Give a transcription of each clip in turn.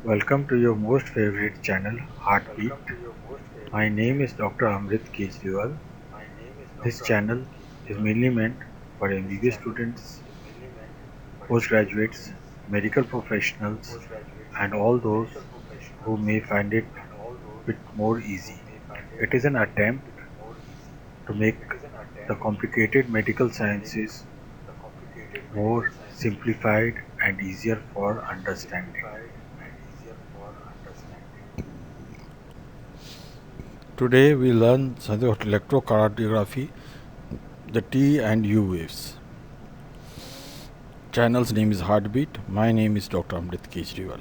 Welcome to your most favorite channel, Heartbeat. My name is Dr. Amrit Kejriwal. This channel is mainly meant for MBBS students, postgraduates, medical professionals, and all those who may find it a bit more easy. It is an attempt to make the complicated medical sciences more simplified and easier for understanding. Today we learn something about electrocardiography, the T and U waves. Channel's name is Heartbeat. My name is Dr. Amrit Kejriwal.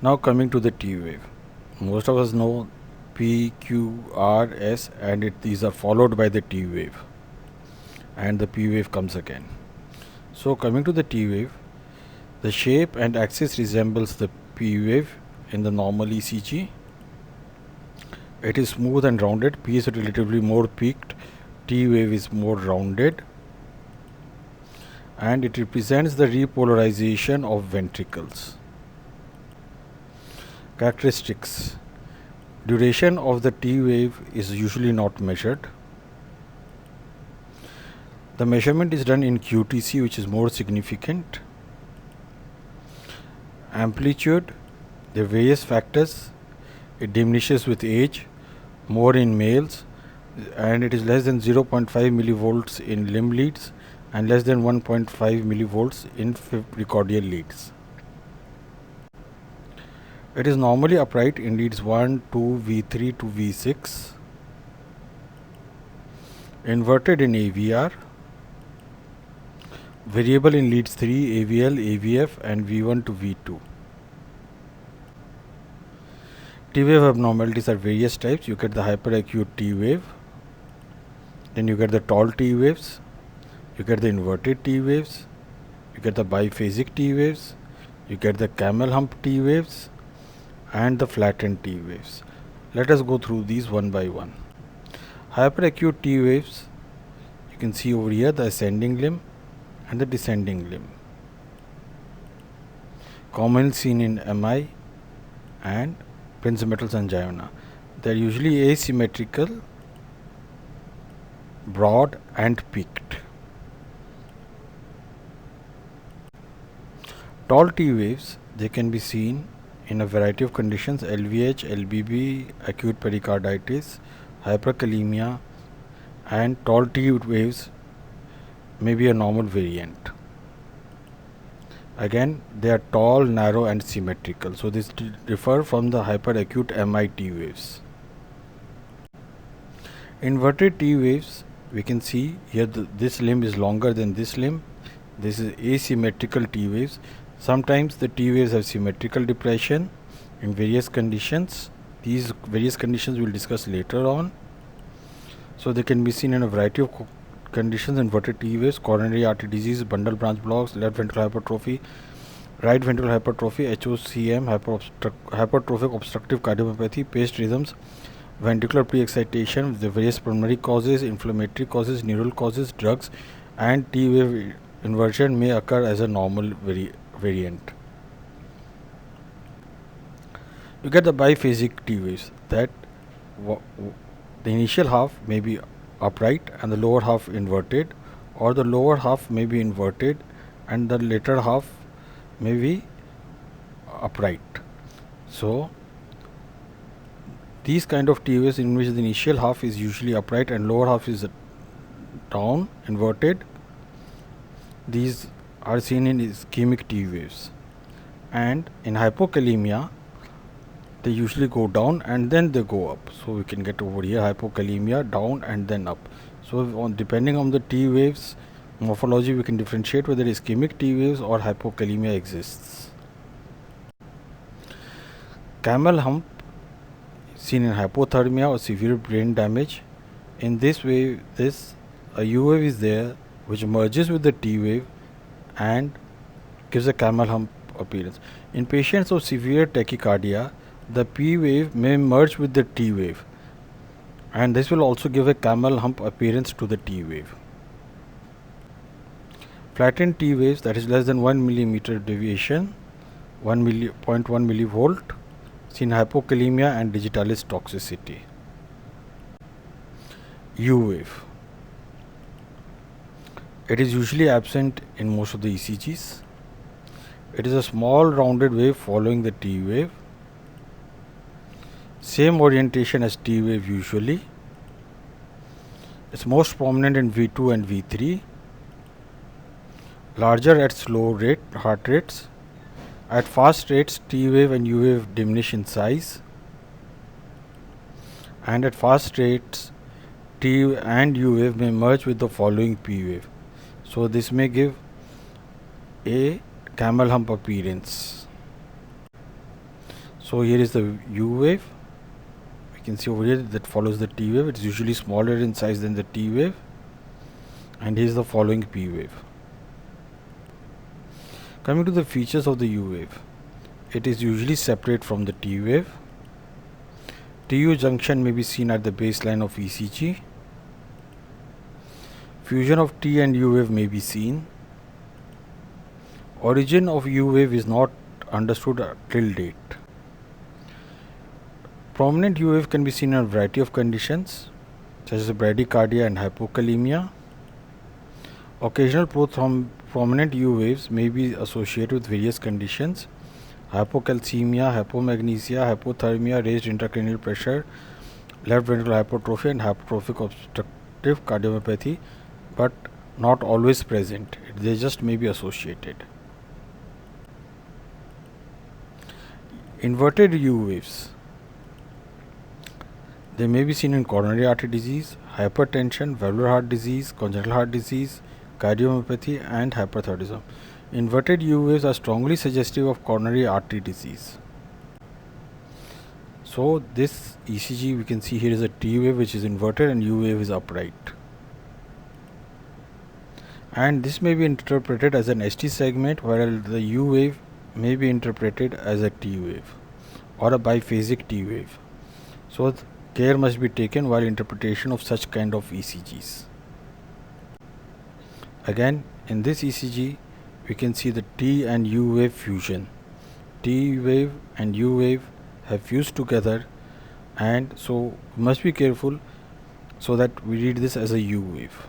Now coming to the T wave. Most of us know P, Q, R, S and these are followed by the T wave. And the P wave comes again. So coming to the T wave, the shape and axis resembles the P wave in the normal ECG. It is smooth and rounded. P is relatively more peaked. T wave is more rounded. And it represents the repolarization of ventricles. Characteristics. Duration of the T wave is usually not measured. The measurement is done in QTC, which is more significant. Amplitude, there are various factors. It diminishes with age, more in males, and it is less than 0.5 millivolts in limb leads and less than 1.5 millivolts in precordial leads. It is normally upright in leads 1, 2, V3 to V6, inverted in AVR, variable in leads 3, AVL, AVF and V1 to V2. T wave abnormalities are various types. You get the hyperacute T wave, then you get the tall T waves, you get the inverted T waves, you get the biphasic T waves, you get the camel hump T waves and the flattened T waves. Let us go through these one by one. Hyperacute T waves, you can see over here the ascending limb and the descending limb. Commonly seen in MI and Prinzmetal's angina. They are usually asymmetrical, broad and peaked. Tall T waves, they can be seen in a variety of conditions: LVH, LBB, acute pericarditis, hyperkalemia, and tall T waves may be a normal variant. Again, they are tall, narrow and symmetrical. So this differ from the hyperacute MI T waves. Inverted T waves, we can see here this limb is longer than this limb. This is asymmetrical T waves. Sometimes the T waves have symmetrical depression in various conditions. These various conditions we will discuss later on. So they can be seen in a variety of conditions: inverted T waves, coronary artery disease, bundle branch blocks, left ventricular hypertrophy, right ventricular hypertrophy, HOCM, hypertrophic obstructive cardiomyopathy, paced rhythms, ventricular pre-excitation with the various pulmonary causes, inflammatory causes, neural causes, drugs, and T wave inversion may occur as a normal variant. You get the biphasic T waves, that the initial half may be upright and the lower half inverted, or the lower half may be inverted and the later half may be upright. So these kind of T waves in which the initial half is usually upright and lower half is down, inverted, these are seen in ischemic T waves. And in hypokalemia, they usually go down and then they go up. So we can get over here hypokalemia, down and then up. So depending on the T waves morphology, we can differentiate whether ischemic T waves or hypokalemia exists. Camel hump, seen in hypothermia or severe brain damage. In this way, a U wave is there which merges with the T wave and gives a camel hump appearance. In patients of severe tachycardia, the P wave may merge with the T wave and this will also give a camel hump appearance to the T wave. Flattened T waves, that is less than 1 millimeter deviation, 0.1 millivolt, seen hypokalemia and digitalis toxicity. U wave. It is usually absent in most of the ECGs. It is a small rounded wave following the T wave. Same orientation as T wave usually. It's most prominent in V2 and V3. Larger at slow heart rates. At fast rates, T wave and U wave diminish in size. And at fast rates, T and U wave may merge with the following P wave. So this may give a camel hump appearance. So here is the U wave. We can see over here that follows the T wave. It's usually smaller in size than the T wave. And here is the following P wave. Coming to the features of the U wave. It is usually separate from the T wave. TU junction may be seen at the baseline of ECG. Fusion of T and U wave may be seen. Origin of U wave is not understood till date. Prominent U wave can be seen in a variety of conditions such as bradycardia and hypokalemia. Occasional prominent U waves may be associated with various conditions: hypocalcemia, hypomagnesia, hypothermia, raised intracranial pressure, left ventricular hypertrophy and hypertrophic obstructive cardiomyopathy, but not always present. They just may be associated. Inverted U waves. They may be seen in coronary artery disease, hypertension, valvular heart disease, congenital heart disease, cardiomyopathy and hyperthyroidism. Inverted U waves are strongly suggestive of coronary artery disease. So this ECG, we can see here is a T wave which is inverted and U wave is upright. And this may be interpreted as an ST segment, while the U wave may be interpreted as a T wave or a biphasic T wave. So care must be taken while interpretation of such kind of ECGs. Again, in this ECG, we can see the T and U wave fusion. T wave and U wave have fused together, and so we must be careful so that we read this as a U wave.